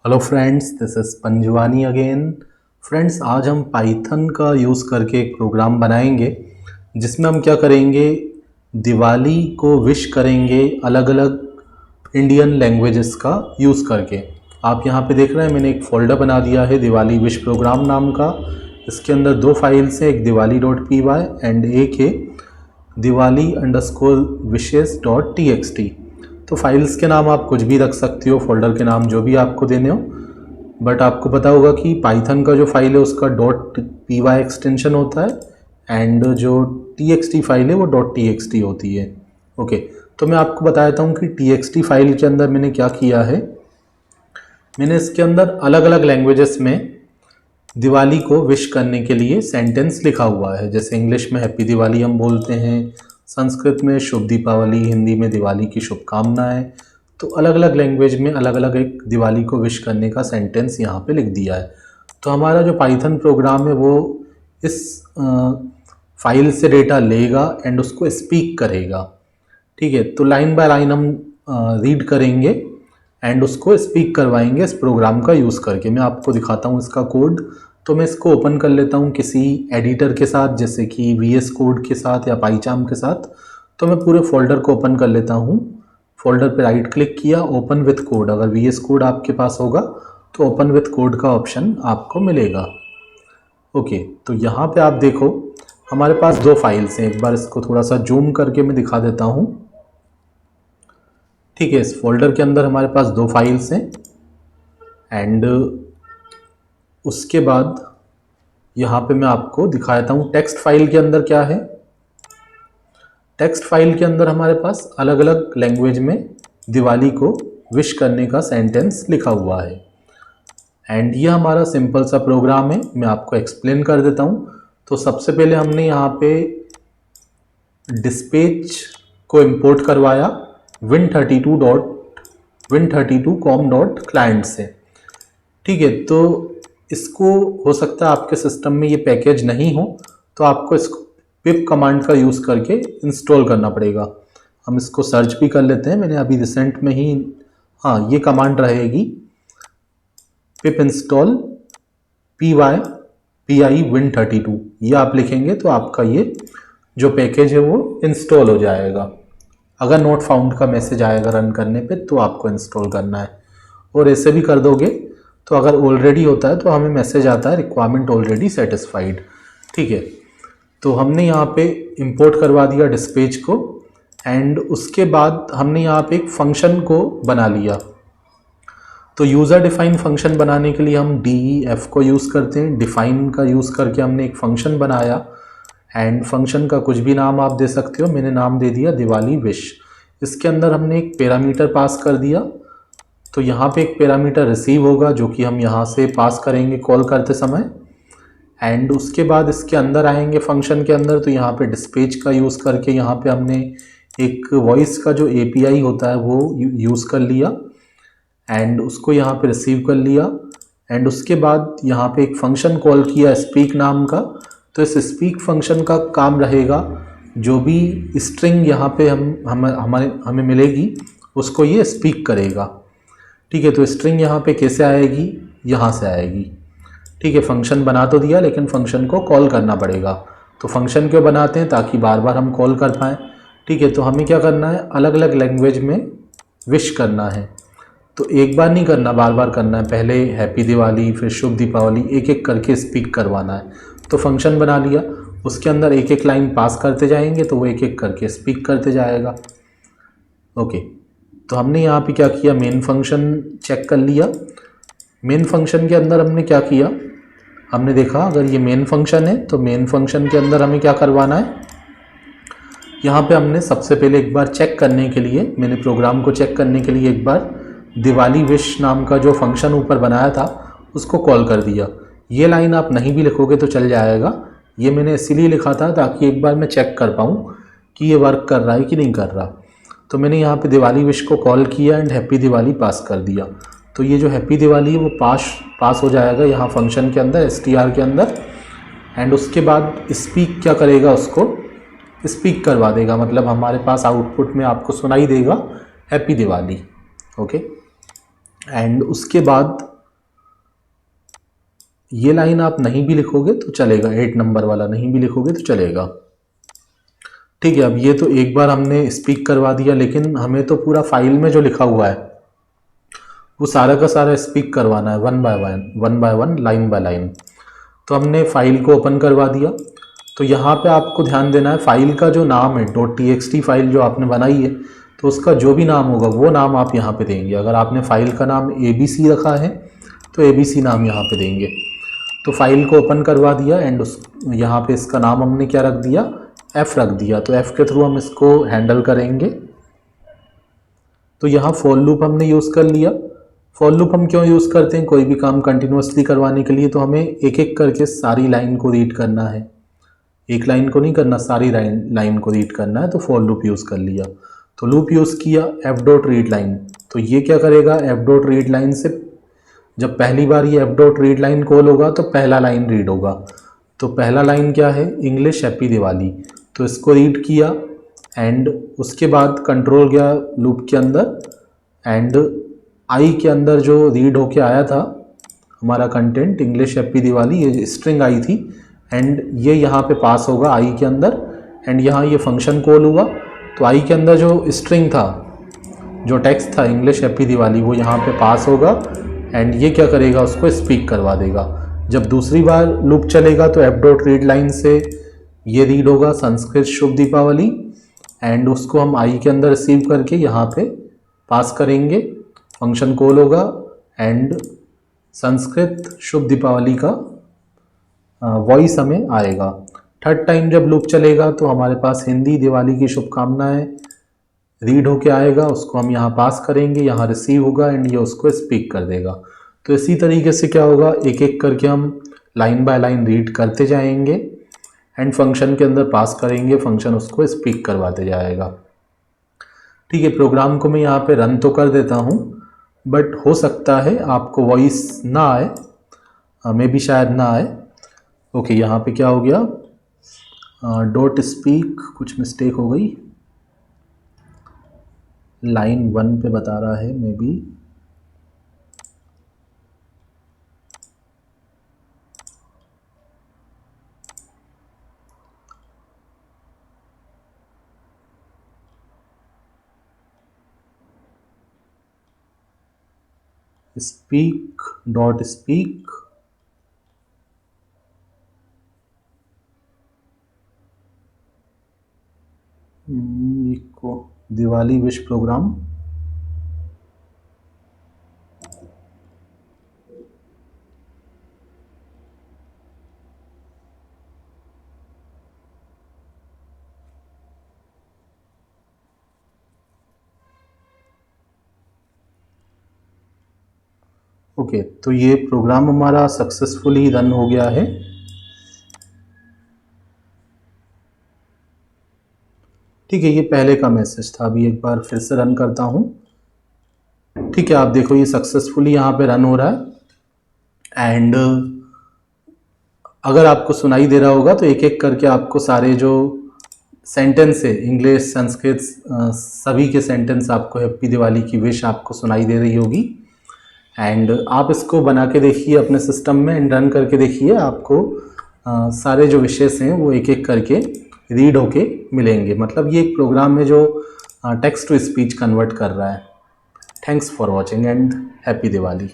Hello friends, this is Panjwani again. Friends, आज हम Python का यूज़ करके एक प्रोग्राम बनाएंगे जिसमें हम क्या करेंगे, दिवाली को विश करेंगे अलग अलग इंडियन लैंग्वेजेस का यूज़ करके। आप यहाँ पे देख रहे हैं, मैंने एक फ़ोल्डर बना दिया है दिवाली विश प्रोग्राम नाम का। इसके अंदर दो फाइल्स हैं, एक Diwali dot P Y and एक है Diwali underscore wishes dot T X T. तो फाइल्स के नाम आप कुछ भी रख सकते हो, फोल्डर के नाम जो भी आपको देने हो, बट आपको पता होगा कि पाइथन का जो फाइल है उसका डॉट पी वाई एक्सटेंशन होता है एंड जो टी एक्स टी फाइल है वो डॉट टी एक्स टी होती है। ओके, तो मैं आपको बता देता हूँ कि टी एक्स टी फाइल के अंदर मैंने क्या किया है। मैंने इसके अंदर अलग अलग लैंग्वेजेस में दिवाली को विश करने के लिए सेंटेंस लिखा हुआ है। जैसे इंग्लिश में हैप्पी दिवाली हम बोलते हैं, संस्कृत में शुभ दीपावली, हिंदी में दिवाली की शुभकामनाएं। तो अलग अलग लैंग्वेज में अलग अलग एक दिवाली को विश करने का सेंटेंस यहाँ पे लिख दिया है। तो हमारा जो पाइथन प्रोग्राम है वो इस फाइल से डेटा लेगा एंड उसको स्पीक करेगा। ठीक है, तो लाइन बाय लाइन हम रीड करेंगे एंड उसको स्पीक करवाएंगे इस प्रोग्राम का यूज़ करके। मैं आपको दिखाता हूँ इसका कोड। तो मैं इसको ओपन कर लेता हूँ किसी एडिटर के साथ, जैसे कि VS कोड के साथ या पाइचार्म के साथ। तो मैं पूरे फोल्डर को ओपन कर लेता हूँ। फोल्डर पे राइट क्लिक किया, ओपन विथ कोड। अगर VS कोड आपके पास होगा तो ओपन विथ कोड का ऑप्शन आपको मिलेगा। ओके, तो यहाँ पे आप देखो हमारे पास दो फाइल्स हैं। एक बार इसको थोड़ा सा जूम करके मैं दिखा देता हूँ। ठीक है, इस फोल्डर के अंदर हमारे पास दो फाइल्स हैं एंड उसके बाद यहाँ पे मैं आपको दिखा देता हूँ टेक्स्ट फाइल के अंदर क्या है। टेक्स्ट फाइल के अंदर हमारे पास अलग अलग लैंग्वेज में दिवाली को विश करने का सेंटेंस लिखा हुआ है एंड ये हमारा सिंपल सा प्रोग्राम है। मैं आपको एक्सप्लेन कर देता हूँ। तो सबसे पहले हमने यहाँ पे डिस्पैच को इंपोर्ट करवाया win32com.client से। ठीक है, तो इसको हो सकता है आपके सिस्टम में ये पैकेज नहीं हो, तो आपको इसको पिप कमांड का यूज़ करके इंस्टॉल करना पड़ेगा। हम इसको सर्च भी कर लेते हैं। मैंने अभी रिसेंट में ही, हाँ, ये कमांड रहेगी पिप इंस्टॉल PI win32। ये आप लिखेंगे तो आपका ये जो पैकेज है वो इंस्टॉल हो जाएगा। अगर नोट फाउंड का मैसेज आएगा रन करने पे तो आपको इंस्टॉल करना है, और ऐसे भी कर दोगे तो अगर ऑलरेडी होता है तो हमें मैसेज आता है रिक्वायरमेंट ऑलरेडी सेटिस्फाइड। ठीक है, तो हमने यहाँ पे इंपोर्ट करवा दिया डिस्पैच को एंड उसके बाद हमने यहाँ पे एक फंक्शन को बना लिया। तो यूज़र डिफाइन फंक्शन बनाने के लिए हम DEF को यूज़ करते हैं। डिफाइन का यूज़ करके हमने एक फंक्शन बनाया एंड फंक्शन का कुछ भी नाम आप दे सकते हो। मैंने नाम दे दिया दिवाली विश। इसके अंदर हमने एक पैरामीटर पास कर दिया। तो यहाँ पे एक पैरामीटर रिसीव होगा जो कि हम यहाँ से पास करेंगे कॉल करते समय एंड उसके बाद इसके अंदर आएंगे फंक्शन के अंदर। तो यहाँ पे डिस्पैच का यूज़ करके यहाँ पे हमने एक वॉइस का जो API होता है वो यूज़ कर लिया एंड उसको यहाँ पे रिसीव कर लिया एंड उसके बाद यहाँ पे एक फंक्शन कॉल किया स्पीक नाम का। तो इस स्पीक फंक्शन का काम रहेगा, जो भी स्ट्रिंग यहाँ पे हमें मिलेगी उसको ये स्पीक करेगा। ठीक है, तो स्ट्रिंग यहाँ पे कैसे आएगी, यहाँ से आएगी। ठीक है, फंक्शन बना तो दिया लेकिन फंक्शन को कॉल करना पड़ेगा। तो फंक्शन क्यों बनाते हैं, ताकि बार बार हम कॉल कर पाएँ। ठीक है, तो हमें क्या करना है, अलग अलग लैंग्वेज में विश करना है। तो एक बार नहीं करना, बार बार करना है। पहले हैप्पी दिवाली, फिर शुभ दीपावली, एक एक करके स्पीक करवाना है। तो फंक्शन बना लिया, उसके अंदर एक एक लाइन पास करते जाएंगे तो वो एक एक करके स्पीक करते जाएगा। ओके, तो हमने यहाँ पे क्या किया, मेन फंक्शन चेक कर लिया। मेन फंक्शन के अंदर हमने क्या किया, हमने देखा अगर ये मेन फंक्शन है तो मेन फंक्शन के अंदर हमें क्या करवाना है। यहाँ पे हमने सबसे पहले एक बार चेक करने के लिए, मैंने प्रोग्राम को चेक करने के लिए एक बार दिवाली विश नाम का जो फंक्शन ऊपर बनाया था उसको कॉल कर दिया। ये लाइन आप नहीं भी लिखोगे तो चल जाएगा। ये मैंने इसीलिए लिखा था ताकि एक बार मैं चेक कर पाऊँ कि ये वर्क कर रहा है कि नहीं कर रहा। तो मैंने यहाँ पे दिवाली विश को कॉल किया एंड हैप्पी दिवाली पास कर दिया। तो ये जो हैप्पी दिवाली है वो पास हो जाएगा यहाँ फंक्शन के अंदर, str के अंदर। एंड उसके बाद स्पीक क्या करेगा, उसको स्पीक करवा देगा, मतलब हमारे पास आउटपुट में आपको सुनाई देगा हैप्पी दिवाली। ओके, एंड उसके बाद ये लाइन आप नहीं भी लिखोगे तो चलेगा, 8 नंबर वाला नहीं भी लिखोगे तो चलेगा। ठीक है, अब ये तो एक बार हमने स्पीक करवा दिया, लेकिन हमें तो पूरा फाइल में जो लिखा हुआ है वो सारा का सारा स्पीक करवाना है, one by one, line by line. तो हमने फाइल को ओपन करवा दिया। तो यहाँ पे आपको ध्यान देना है, फाइल का जो नाम है .txt फाइल जो आपने बनाई है, तो उसका जो भी नाम होगा वो नाम आप यहाँ पे देंगे। अगर आपने फाइल का नाम ABC रखा है तो ABC नाम यहाँ पे देंगे। तो फाइल को ओपन करवा दिया एंड उस यहाँ पे इसका नाम हमने क्या रख दिया, F रख दिया। तो F के थ्रू हम इसको हैंडल करेंगे। तो यहाँ फॉर लूप हमने यूज़ कर लिया। फॉर लूप हम क्यों यूज़ करते हैं, कोई भी काम कंटिन्यूसली करवाने के लिए तो हमें एक एक करके सारी लाइन को रीड करना है, एक लाइन को नहीं करना, सारी लाइन को रीड करना है। तो फॉर लूप यूज़ कर लिया। तो लूप यूज़ किया f डॉट रीड लाइन। तो ये क्या करेगा, f डॉट रीड लाइन से जब पहली बार ये f dot read line call होगा तो पहला लाइन रीड होगा। तो पहला लाइन क्या है, इंग्लिश हैप्पी दिवाली। तो इसको रीड किया एंड उसके बाद कंट्रोल गया लूप के अंदर एंड आई के अंदर जो रीड होके आया था हमारा कंटेंट इंग्लिश हैप्पी दिवाली, ये स्ट्रिंग आई थी एंड ये यहाँ पे पास होगा आई के अंदर एंड यहाँ ये फंक्शन कॉल हुआ। तो आई के अंदर जो स्ट्रिंग था, जो टेक्स्ट था इंग्लिश हैप्पी दिवाली, वो यहाँ पे पास होगा एंड ये क्या करेगा, उसको स्पीक करवा देगा। जब दूसरी बार लूप चलेगा तो f डॉट रीड लाइन से ये रीड होगा संस्कृत शुभ दीपावली एंड उसको हम आई के अंदर रिसीव करके यहाँ पे पास करेंगे, फंक्शन कॉल होगा एंड संस्कृत शुभ दीपावली का वॉइस हमें आएगा। थर्ड टाइम जब लूप चलेगा तो हमारे पास हिंदी दिवाली की शुभकामनाएं रीड होके आएगा, उसको हम यहाँ पास करेंगे, यहाँ रिसीव होगा एंड ये उसको स्पीक कर देगा। तो इसी तरीके से क्या होगा, एक एक करके हम लाइन बाय लाइन रीड करते जाएंगे एंड फंक्शन के अंदर पास करेंगे, फंक्शन उसको स्पीक करवाते जाएगा। ठीक है, प्रोग्राम को मैं यहाँ पे रन तो कर देता हूँ, बट हो सकता है आपको वॉइस ना आए, हमें भी शायद ना आए। ओके, यहाँ पे क्या हो गया, डॉट स्पीक, कुछ मिस्टेक हो गई, लाइन 1 पे बता रहा है maybe. Speak dot speak, Diwali wish program. Okay, तो ये प्रोग्राम हमारा सक्सेसफुली रन हो गया है। ठीक है, ये पहले का मैसेज था, अभी एक बार फिर से रन करता हूँ। ठीक है, आप देखो ये सक्सेसफुली यहाँ पे रन हो रहा है एंड अगर आपको सुनाई दे रहा होगा तो एक एक करके आपको सारे जो सेंटेंस है इंग्लिश संस्कृत सभी के सेंटेंस आपको हैप्पी दिवाली की विश आपको सुनाई दे रही होगी एंड आप इसको बना के देखिए अपने सिस्टम में एंड रन करके देखिए, आपको सारे जो विशेष हैं वो एक एक करके रीड होके मिलेंगे। मतलब ये एक प्रोग्राम है जो टेक्स्ट टू स्पीच कन्वर्ट कर रहा है। Thanks for watching and happy Diwali.